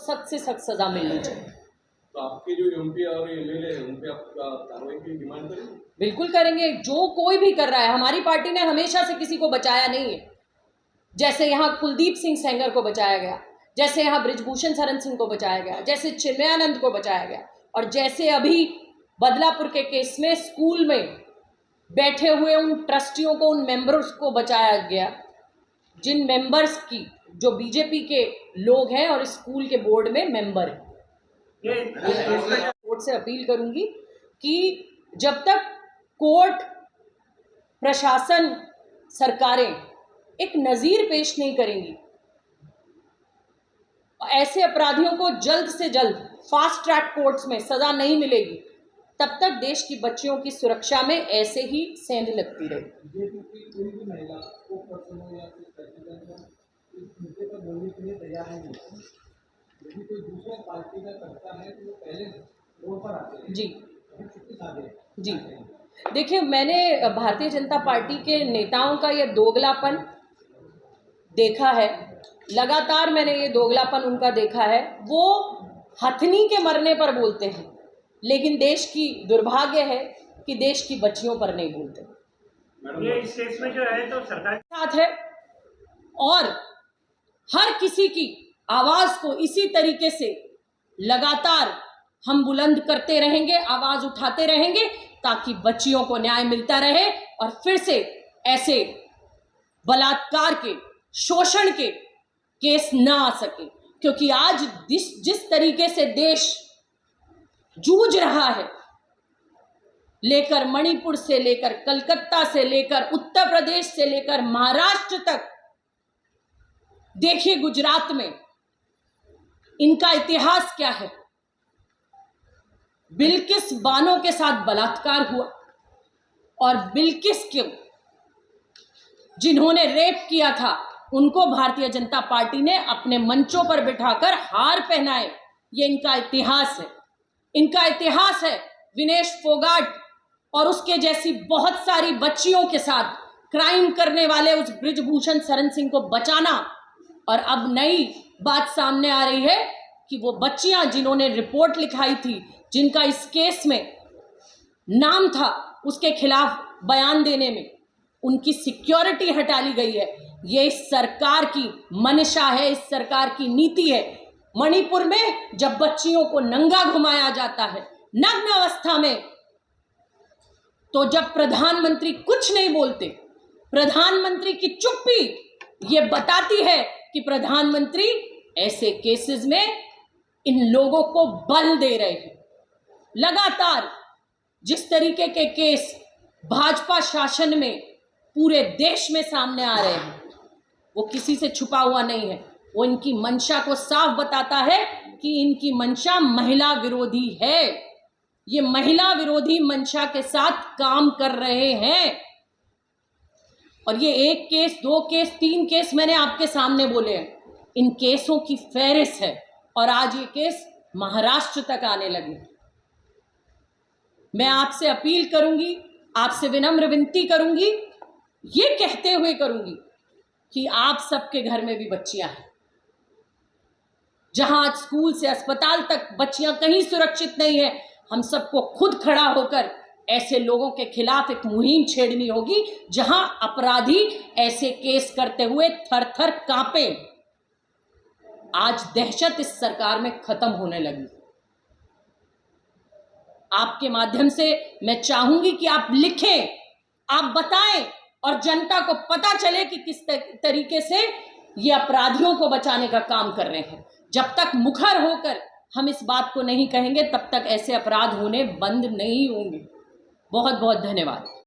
सख्त से सख्त सजा मिलनी चाहिए। तो आपके जो एमपी और एमएलए हैं उन पे आप कार्रवाई की डिमांड करेंगे? बिल्कुल करेंगे। जो कोई भी कर रहा है, हमारी पार्टी ने हमेशा से किसी को बचाया नहीं है। जैसे यहाँ कुलदीप सिंह सेंगर को बचाया गया, जैसे यहाँ बृजभूषण शरण सिंह को बचाया गया, जैसे चिन्मयानंद को बचाया गया, और जैसे अभी बदलापुर के केस में स्कूल में बैठे हुए उन ट्रस्टियों को, उन मेंबर्स को बचाया गया, जिन मेंबर्स की जो बीजेपी के लोग हैं और स्कूल के बोर्ड में मेंबर हैं। कोर्ट से अपील करूंगी कि जब तक कोर्ट, प्रशासन, सरकारें एक नज़ीर पेश नहीं करेंगी, ऐसे अपराधियों को जल्द से जल्द फास्ट ट्रैक कोर्ट्स में सजा नहीं मिलेगी, तब तक देश की बच्चियों की सुरक्षा में ऐसे ही सेंध लगती रहेगी। जी जी, देखिए, मैंने भारतीय जनता पार्टी के नेताओं का ये दोगलापन देखा है, लगातार मैंने ये दोगलापन उनका देखा है। वो हथनी के मरने पर बोलते हैं, लेकिन देश की दुर्भाग्य है कि देश की बच्चियों पर नहीं बोलते। ये इस केस में जो है तो सरकार साथ है, और हर किसी की आवाज को इसी तरीके से लगातार हम बुलंद करते रहेंगे, आवाज उठाते रहेंगे, ताकि बच्चियों को न्याय मिलता रहे और फिर से ऐसे बलात्कार के, शोषण के केस ना आ सके। क्योंकि आज जिस तरीके से देश जूझ रहा है, लेकर मणिपुर से लेकर कलकत्ता से लेकर उत्तर प्रदेश से लेकर महाराष्ट्र तक, देखिए गुजरात में इनका इतिहास क्या है। बिल्किस बानो के साथ बलात्कार हुआ, और बिल्किस को जिन्होंने रेप किया था उनको भारतीय जनता पार्टी ने अपने मंचों पर बिठाकर हार पहनाए। ये इनका इतिहास है, इनका इतिहास है। विनेश फोगाट और उसके जैसी बहुत सारी बच्चियों के साथ क्राइम करने वाले उस बृजभूषण शरण सिंह को बचाना, और अब नई बात सामने आ रही है कि वो बच्चियां जिन्होंने रिपोर्ट लिखाई थी, जिनका इस केस में नाम था, उसके खिलाफ बयान देने में उनकी सिक्योरिटी हटा ली गई है। ये इस सरकार की मंशा है, इस सरकार की नीति है। मणिपुर में जब बच्चियों को नंगा घुमाया जाता है नग्न अवस्था में, तो जब प्रधानमंत्री कुछ नहीं बोलते, प्रधानमंत्री की चुप्पी ये बताती है कि प्रधानमंत्री ऐसे केसेस में इन लोगों को बल दे रहे हैं। लगातार जिस तरीके के केस भाजपा शासन में पूरे देश में सामने आ रहे हैं, वो किसी से छुपा हुआ नहीं है। वो इनकी मंशा को साफ बताता है कि इनकी मंशा महिला विरोधी है। ये महिला विरोधी मंशा के साथ काम कर रहे हैं। और ये 1 केस, 2 केस, 3 केस मैंने आपके सामने बोले हैं। इन केसों की फेहरिस्त है, और आज ये केस महाराष्ट्र तक आने लगे। मैं आपसे अपील करूंगी, आपसे विनम्र विनती करूंगी, ये कहते हुए करूंगी कि आप सबके घर में भी बच्चियां हैं। जहां आज स्कूल से अस्पताल तक बच्चियां कहीं सुरक्षित नहीं है, हम सबको खुद खड़ा होकर ऐसे लोगों के खिलाफ एक मुहिम छेड़नी होगी, जहां अपराधी ऐसे केस करते हुए थर थर कांपे। आज दहशत इस सरकार में खत्म होने लगी। आपके माध्यम से मैं चाहूंगी कि आप लिखें, आप बताएं, और जनता को पता चले कि किस तरीके से ये अपराधियों को बचाने का काम कर रहे हैं। जब तक मुखर होकर हम इस बात को नहीं कहेंगे, तब तक ऐसे अपराध होने बंद नहीं होंगे। बहुत बहुत धन्यवाद।